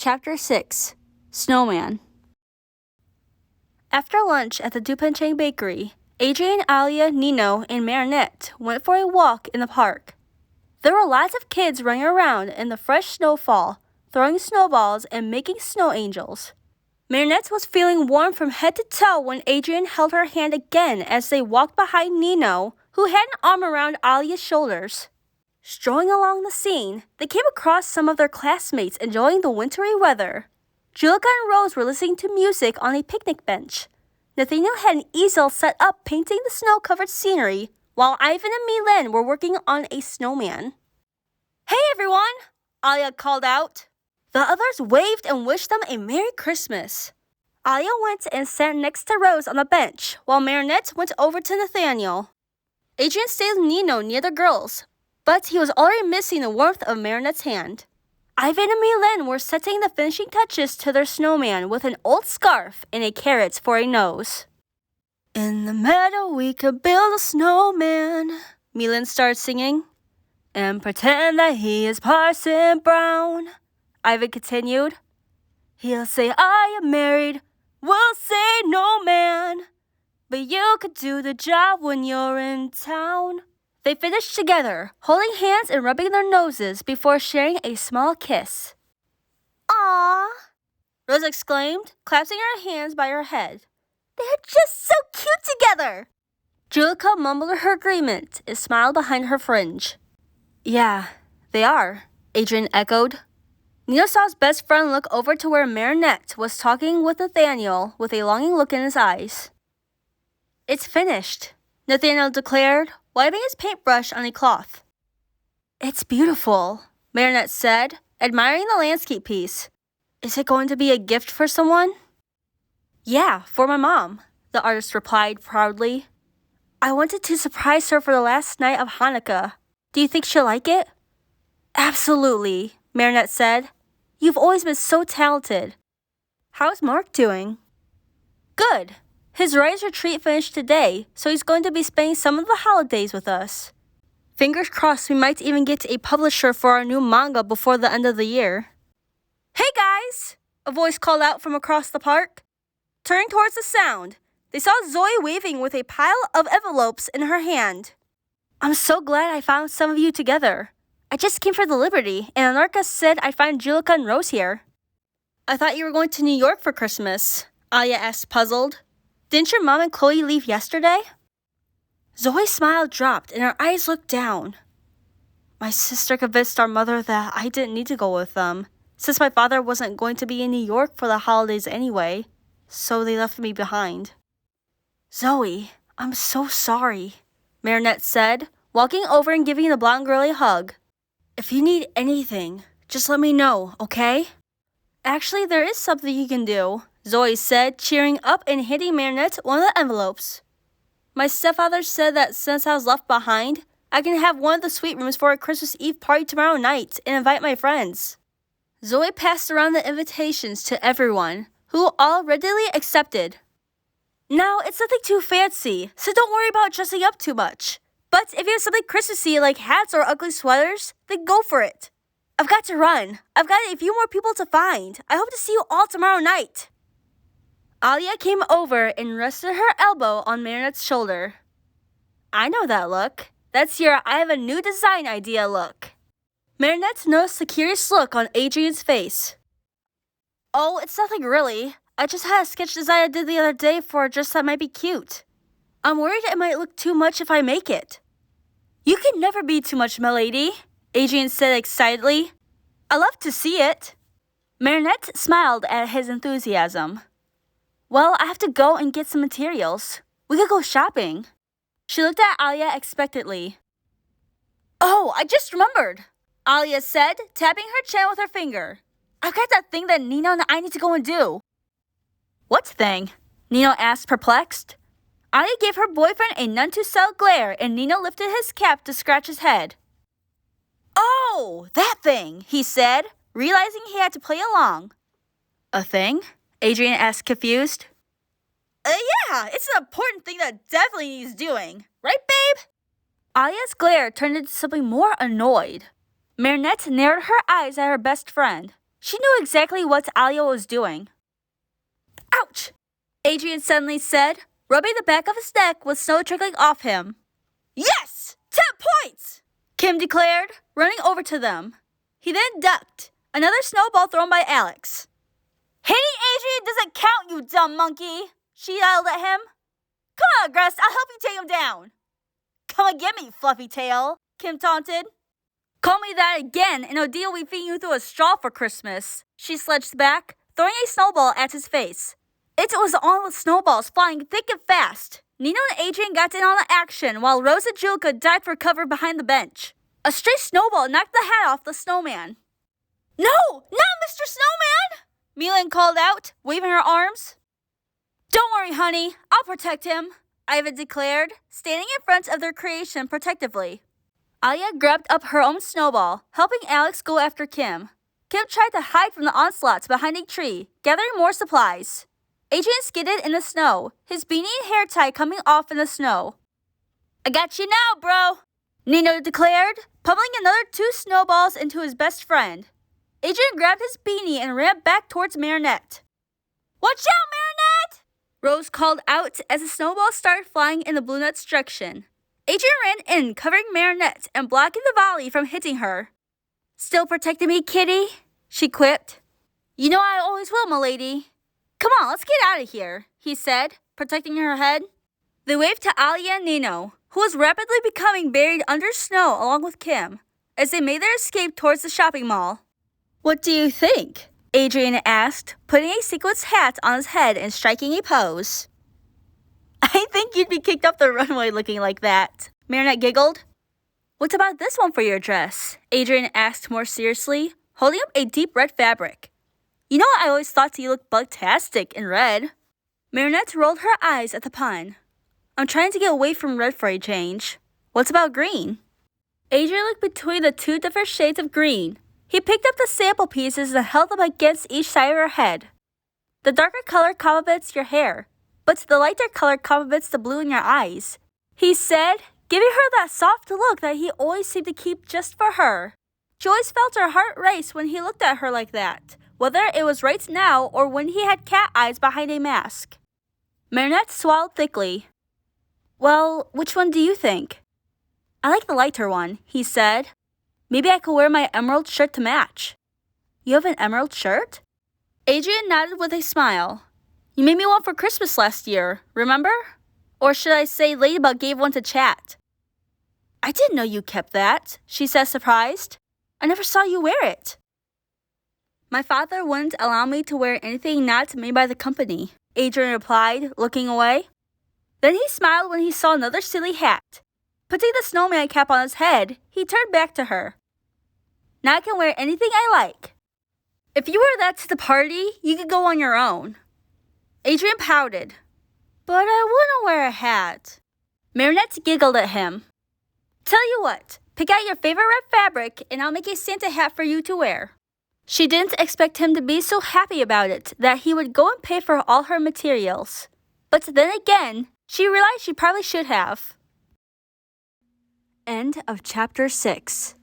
Chapter 6 Snowman. After lunch at the Dupanchang Bakery, Adrian, Alia, Nino, and Marinette went for a walk in the park. There were lots of kids running around in the fresh snowfall, throwing snowballs and making snow angels. Marinette was feeling warm from head to toe when Adrian held her hand again as they walked behind Nino, who had an arm around Alia's shoulders. Strolling along the scene, they came across some of their classmates enjoying the wintry weather. Julika and Rose were listening to music on a picnic bench. Nathaniel had an easel set up painting the snow-covered scenery, while Ivan and Milan were working on a snowman. "Hey everyone!" Alia called out. The others waved and wished them a Merry Christmas. Alia went and sat next to Rose on the bench, while Marinette went over to Nathaniel. Adrian stayed with Nino near the girls, but he was already missing the warmth of Marinette's hand. Ivan and Milan were setting the finishing touches to their snowman with an old scarf and a carrot for a nose. "In the meadow we could build a snowman," Milan started singing, "and pretend that he is Parson Brown," Ivan continued. "He'll say I am married, we'll say no man, but you could do the job when you're in town." They finished together, holding hands and rubbing their noses before sharing a small kiss. "Aww," Rose exclaimed, clasping her hands by her head. "They're just so cute together." Julika mumbled her agreement and smiled behind her fringe. "Yeah, they are," Adrian echoed. Nino saw his best friend look over to where Marinette was talking with Nathaniel with a longing look in his eyes. "It's finished," Nathaniel declared, wiping his paintbrush on a cloth. "It's beautiful," Marinette said, admiring the landscape piece. "Is it going to be a gift for someone?" "Yeah, for my mom," the artist replied proudly. "I wanted to surprise her for the last night of Hanukkah. Do you think she'll like it?" "Absolutely," Marinette said. "You've always been so talented. How's Mark doing?" "Good. His writer's retreat finished today, so he's going to be spending some of the holidays with us. Fingers crossed we might even get a publisher for our new manga before the end of the year." "Hey guys!" a voice called out from across the park. Turning towards the sound, they saw Zoe waving with a pile of envelopes in her hand. "I'm so glad I found some of you together. I just came for the Liberty, and Anarka said I'd find Julika and Rose here." "I thought you were going to New York for Christmas," Alia asked, puzzled. "Didn't your mom and Chloe leave yesterday?" Zoe's smile dropped and her eyes looked down. "My sister convinced our mother that I didn't need to go with them, since my father wasn't going to be in New York for the holidays anyway, so they left me behind." "Zoe, I'm so sorry," Marinette said, walking over and giving the blonde girl a hug. "If you need anything, just let me know, okay?" "Actually, there is something you can do," Zoe said, cheering up and handing Marinette one of the envelopes. "My stepfather said that since I was left behind, I can have one of the suite rooms for a Christmas Eve party tomorrow night and invite my friends." Zoe passed around the invitations to everyone, who all readily accepted. "Now, it's nothing too fancy, so don't worry about dressing up too much. But if you have something Christmassy like hats or ugly sweaters, then go for it. I've got to run. I've got a few more people to find. I hope to see you all tomorrow night." Alia came over and rested her elbow on Marinette's shoulder. "I know that look. That's your I have a new design idea look." Marinette noticed the curious look on Adrian's face. "Oh, it's nothing really. I just had a sketch design I did the other day for a dress that might be cute. I'm worried it might look too much if I make it." "You can never be too much, m'lady," Adrian said excitedly. "I love to see it." Marinette smiled at his enthusiasm. "Well, I have to go and get some materials. We could go shopping." She looked at Alia expectantly. "Oh, I just remembered," Alia said, tapping her chin with her finger. "I've got that thing that Nino and I need to go and do." "What thing?" Nino asked, perplexed. Alia gave her boyfriend a none-too-subtle glare, and Nino lifted his cap to scratch his head. "Oh, that thing," he said, realizing he had to play along. "A thing?" Adrian asked, confused. Yeah, it's an important thing that definitely needs doing. Right, babe?" Alia's glare turned into something more annoyed. Marinette narrowed her eyes at her best friend. She knew exactly what Alia was doing. Ouch! Adrian suddenly said, rubbing the back of his neck with snow trickling off him. Yes! 10 points! Kim declared, running over to them. He then ducked, another snowball thrown by Alex. Hitting Adrian doesn't count, you dumb monkey, she yelled at him. Come on, Gress, I'll help you take him down. Come and get me, fluffy tail, Kim taunted. Call me that again, and Odile will be feeding you through a straw for Christmas, she sledged back, throwing a snowball at his face. It was on with snowballs flying thick and fast. Nino and Adrian got in on the action, while Rose and Julka dived for cover behind the bench. A stray snowball knocked the hat off the snowman. No, not Mr. Snowman! Milan called out, waving her arms. Don't worry, honey, I'll protect him, Ivan declared, standing in front of their creation protectively. Alia grabbed up her own snowball, helping Alex go after Kim. Kim tried to hide from the onslaughts behind a tree, gathering more supplies. Adrian skidded in the snow, his beanie and hair tie coming off in the snow. I got you now, bro, Nino declared, pummeling another 2 snowballs into his best friend. Adrian grabbed his beanie and ran back towards Marinette. Watch out, Marinette! Rose called out as the snowballs started flying in the Blue Nuts' direction. Adrian ran in, covering Marinette and blocking the volley from hitting her. Still protecting me, kitty? She quipped. You know I always will, m'lady. Come on, let's get out of here, he said, protecting her head. They waved to Alia and Nino, who was rapidly becoming buried under snow along with Kim, as they made their escape towards the shopping mall. What do you think? Adrian asked, putting a sequins hat on his head and striking a pose. I think you'd be kicked off the runway looking like that, Marinette giggled. What about this one for your dress? Adrian asked more seriously, holding up a deep red fabric. You know, I always thought you looked bugtastic in red. Marinette rolled her eyes at the pun. I'm trying to get away from red for a change. What's about green? Adrian looked between the 2 different shades of green. He picked up the sample pieces and held them against each side of her head. The darker color complements your hair, but the lighter color complements the blue in your eyes, he said, giving her that soft look that he always seemed to keep just for her. She always felt her heart race when he looked at her like that, whether it was right now or when he had cat eyes behind a mask. Marinette swallowed thickly. Well, which one do you think? I like the lighter one, he said. Maybe I could wear my emerald shirt to match. You have an emerald shirt? Adrian nodded with a smile. You made me one for Christmas last year, remember? Or should I say Ladybug gave one to Chat? I didn't know you kept that, she said, surprised. I never saw you wear it. My father wouldn't allow me to wear anything not made by the company, Adrian replied, looking away. Then he smiled when he saw another silly hat. Putting the snowman cap on his head, he turned back to her. Now I can wear anything I like. If you wear that to the party, you could go on your own. Adrian pouted. But I wouldn't wear a hat. Marinette giggled at him. Tell you what, pick out your favorite red fabric and I'll make a Santa hat for you to wear. She didn't expect him to be so happy about it that he would go and pay for all her materials. But then again, she realized she probably should have. End of chapter 6.